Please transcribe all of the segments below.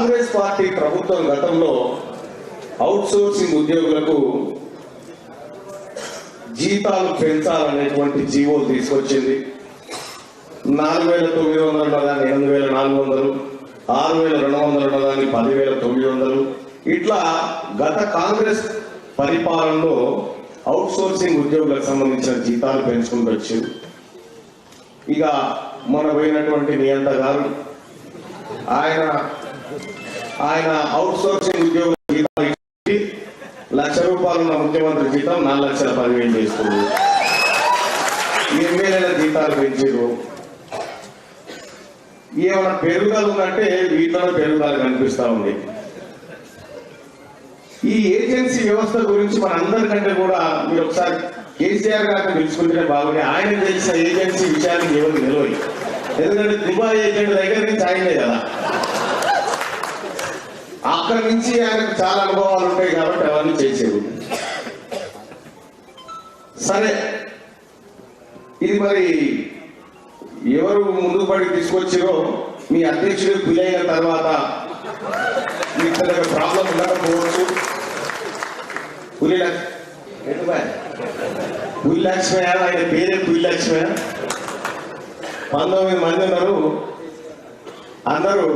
Congress party ప్రభుత్వం గతంలో out sourcing ఉద్యోగులకు జీతాలు పెంచాలనేటువంటి జీవోలు తీసుకొచ్చింది. 4,900 ఉన్నదాన్ని 8,400, 6,200 ఉన్నదాన్ని 10,900. ఇట్లా గత కాంగ్రెస్ పరిపాలనలో అవుట్ సోర్సింగ్ ఉద్యోగులకు సంబంధించిన జీతాలు పెంచుకుంటూ వచ్చింది. ఇక మన పోయినటువంటి నియంత గారు ఆయన అవుట్ సోర్సింగ్ ఉద్యోగుల జీతాలు ఇచ్చి ₹1,00,000 ఉన్న ముఖ్యమంత్రి జీతం 4,10,000 చేస్తుంది. ఎమ్మెల్యేల జీతాలు పెంచారు. ఏమైనా పెరుగుదల ఉందంటే వీటిలో పెరుగుదల కనిపిస్తా ఉంది. ఈ ఏజెన్సీ వ్యవస్థ గురించి మన అందరికంటే కూడా మీరు ఒకసారి కేసీఆర్ గారిని తెలుసుకుంటే బాగుంది. ఆయన తెలిసిన ఏజెన్సీ విషయానికి ఎవరు నిలవయి. ఎందుకంటే దుబాయ్ ఏజెంట్ దగ్గర నుంచి ఆయనే కదా, అక్కడి నుంచి ఆయనకు చాలా అనుభవాలు ఉంటాయి కాబట్టి అవన్నీ చేసేది. సరే, ఇది మరి ఎవరు ముందుకు పడి తీసుకొచ్చారో మీ అధ్యక్షుడు పులైన తర్వాత మీకు ప్రాబ్లం ఉండకపోవచ్చు. పులి లక్ష్మి ఆయన పేరే పులి లక్ష్మి. 19 మంది ఉన్నారు. అందరూ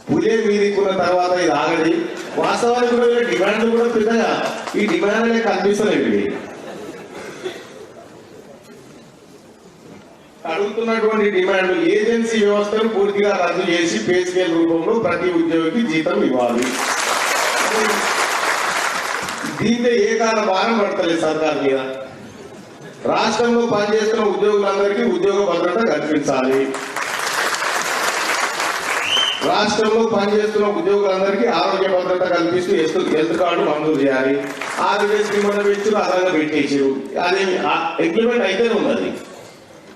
పులే మీదికున్న తర్వాత ఇది ఆగది. వాస్తవానికి కూడా డిమాండ్లు కూడా పెద్దగా ఈ డిమాండ్లే కనిపిస్తలేవి. అడుగుతున్నటువంటి డిమాండ్ ఏజెన్సీ వ్యవస్థను పూర్తిగా రద్దు చేసి పే స్కేల్ రూపంలో ప్రతి ఉద్యోగికి జీతం ఇవ్వాలి. దీంతో ఏ కాల భారం పడతలేదు సర్కార్ మీద. రాష్ట్రంలో పనిచేస్తున్న ఉద్యోగులందరికీ ఉద్యోగ భద్రత కల్పించాలి. రాష్ట్రంలో పనిచేస్తున్న ఉద్యోగులందరికీ ఆరోగ్య భద్రత కల్పిస్తూ హెల్త్ కార్డు మంజూరు చేయాలి. 6,000 మంది వ్యక్తులు అదనంగా పెట్టేసారు. అది ఇంప్లిమెంట్ అయితేనే ఉన్నది.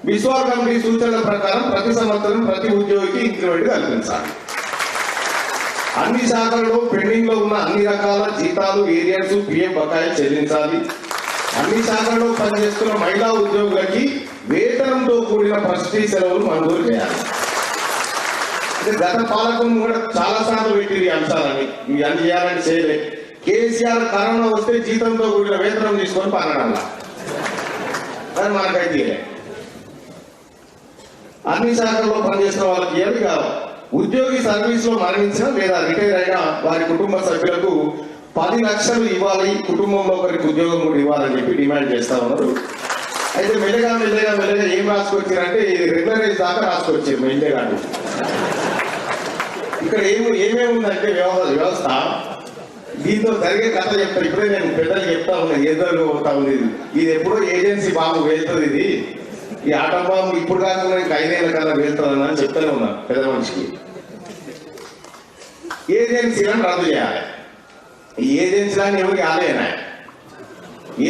బిస్వా కమిటీ సూచనల ప్రకారం ప్రతి సంవత్సరం ప్రతి ఉద్యోగికి ఇంక్రిమెంట్ కల్పించాలి. అన్ని శాఖలలో పెండింగ్ లో ఉన్న అన్ని రకాల జీతాలు, ఏరియర్స్, పిఎఫ్ బకాయిలు చెల్లించాలి. అన్ని శాఖల్లో పనిచేస్తున్న మహిళా ఉద్యోగులకి వేతనంతో కూడిన ప్రసూతి సెలవులు మంజూరు చేయాలి. గత పాలకం కూడా చాలా సార్లు పెట్టింది అంశాలని. ఇవి అన్ని చేయాలని చేయలే. కేసీఆర్ కరోనా వస్తే జీతంతో కూడిన వేతనం తీసుకొని పనడాల, కానీ మనకైతే అన్ని శాఖల్లో పనిచేస్తున్న వాళ్ళకి ఇవ్వాలి కాదు. ఉద్యోగి సర్వీస్ లో మరణించిన లేదా రిటైర్ అయిన వారి కుటుంబ సభ్యులకు 10 లక్షలు ఇవ్వాలి. కుటుంబంలో ఒకరికి ఉద్యోగం కూడా ఇవ్వాలని చెప్పి డిమాండ్ చేస్తా ఉన్నారు. అయితే మెల్లగా ఏం రాసుకొచ్చారంటే ఇది రెగ్యులరైజ్ దాకా రాసుకొచ్చారు మెల్లగా. ఇక్కడ ఏమేమి ఉందంటే వ్యవస్థ దీంతో జరిగే కథ చెప్తారు. ఇప్పుడే నేను పెద్దలు చెప్తా ఉన్నాను, ఏదో పోతా ఉంది. ఇది ఎప్పుడో ఏజెన్సీ బాబు వెళ్తుంది. ఇది ఈ ఆటం బాబు ఇప్పుడు కాకుండా ఇంకా 5 ఏళ్ల కన్నా వెళ్తుందని చెప్తూనే ఉన్నాను పెద్ద మనిషికి. ఏజెన్సీలను రద్దు చేయాలి. ఈ ఏజెన్సీలను ఎవరికి ఆలేనా?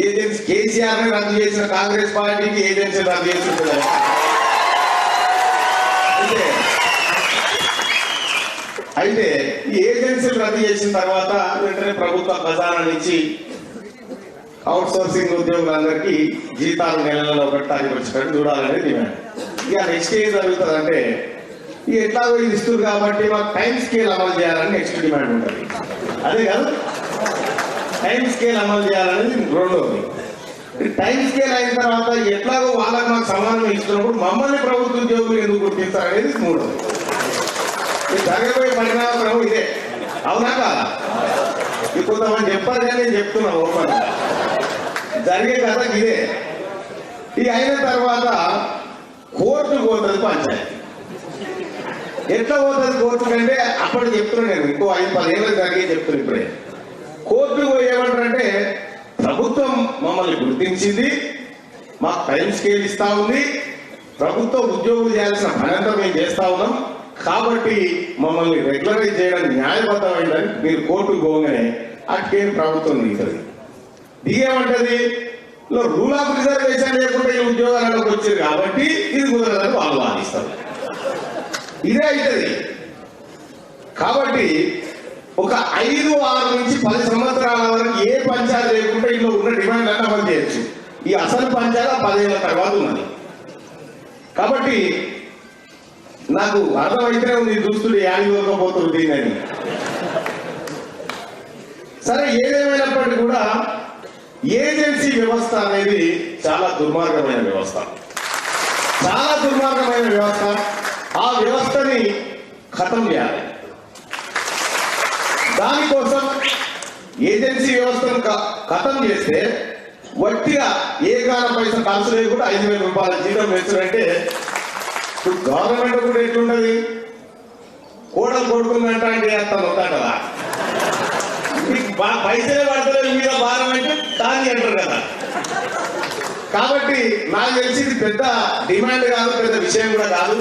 ఏజెన్సీ కేసీఆర్ ని రద్దు చేసిన కాంగ్రెస్ పార్టీకి ఏజెన్సీ రద్దు చేసి ఉంటుంది. అయితే ఈ ఏజెన్సీలు రద్దు చేసిన తర్వాత వెంటనే ప్రభుత్వ ఖజానా నుంచి అవుట్ సోర్సింగ్ ఉద్యోగులందరికీ జీతాలు నెలలో 1 తారీఖు వచ్చేటట్టు చూడాలనేది డిమాండ్. ఇక నెక్స్ట్ ఏం జరుగుతుందంటే ఎట్లాగో ఇది ఇస్తుంది కాబట్టి మాకు టైం స్కేల్ అమలు చేయాలని నెక్స్ట్ డిమాండ్ ఉంటుంది. అదే కాదు, టైం స్కేల్ అమలు చేయాలనేది రెండోది. టైం స్కేల్ అయిన తర్వాత ఎట్లాగో వాళ్ళకి మాకు సమానం ఇస్తున్నప్పుడు మమ్మల్ని ప్రభుత్వ ఉద్యోగులు ఎందుకు గుర్తిస్తారు అనేది మూడోది. జరగబోయే పరిణామం ఇదే, అవునా కాదా? కొంతమంది చెప్పారు కానీ నేను చెప్తున్నా ఓపెన్. జరిగే కథ ఇదే. ఇది అయిన తర్వాత కోర్టుకు పోతుంది పంచాయతీ. ఎట్లా పోతుంది కోర్టు కంటే అప్పుడు చెప్తున్నాను నేను, ఇంకో 5-10 ఏళ్ళు జరిగే చెప్తున్నాను. ఇప్పుడే కోర్టుకు ఏమంటారంటే ప్రభుత్వం మమ్మల్ని గుర్తించింది, మాకు టైం స్కేల్ ఇస్తా ఉంది, ప్రభుత్వ ఉద్యోగులు చేయాల్సిన పనంతా మేము చేస్తా ఉన్నాం, కాబట్టి మమ్మల్ని రెగ్యులరైజ్ చేయడం న్యాయబద్ధమైందని మీరు కోర్టుకు పోగానే అటుకేం ప్రభుత్వం దిగుతుంది. దిగేమంటది రూల్ ఆఫ్ రిజర్వేషన్ లేకుండా ఈ ఉద్యోగాలకు వచ్చారు కాబట్టి ఇది కుదరదని వాళ్ళు వాదిస్తారు. ఇదే అవుతుంది. కాబట్టి ఒక 5-6 నుంచి 10 సంవత్సరాల వరకు ఏ పంచాయతీ లేకుండా ఇంట్లో ఉన్న డిమాండ్ అన్నీ అమలు చేయొచ్చు. ఈ అసలు పంచాయతీ 10 ఏళ్ల తర్వాత ఉన్నది. కాబట్టి నాకు అర్థమైతేనే ఉంది చూస్తుంటే యాడిపోతుంది దీన్ని. సరే, ఏదేమైనప్పటికీ కూడా ఏజెన్సీ వ్యవస్థ అనేది చాలా దుర్మార్గమైన వ్యవస్థ, చాలా దుర్మార్గమైన వ్యవస్థ. ఆ వ్యవస్థని ఖతం చేయాలి. దానికోసం ఏజెన్సీ వ్యవస్థను ఖతం చేస్తే వట్టిగా ఏ కాలం పైసా ఖర్చు లేకుండా 5,000 రూపాయల జీతం వేస్తుందంటే ఇప్పుడు గవర్నమెంట్ కూడా ఎట్లుంటది? కోడలు కొడుకుందంట అంటే అతను వద్దాం కదా, మీకు పైసలే పడతలేదు మీద భారం అంటే దాన్ని అంటారు కదా. కాబట్టి నాకు తెలిసి ఇది పెద్ద డిమాండ్ కాదు, పెద్ద విషయం కూడా కాదు.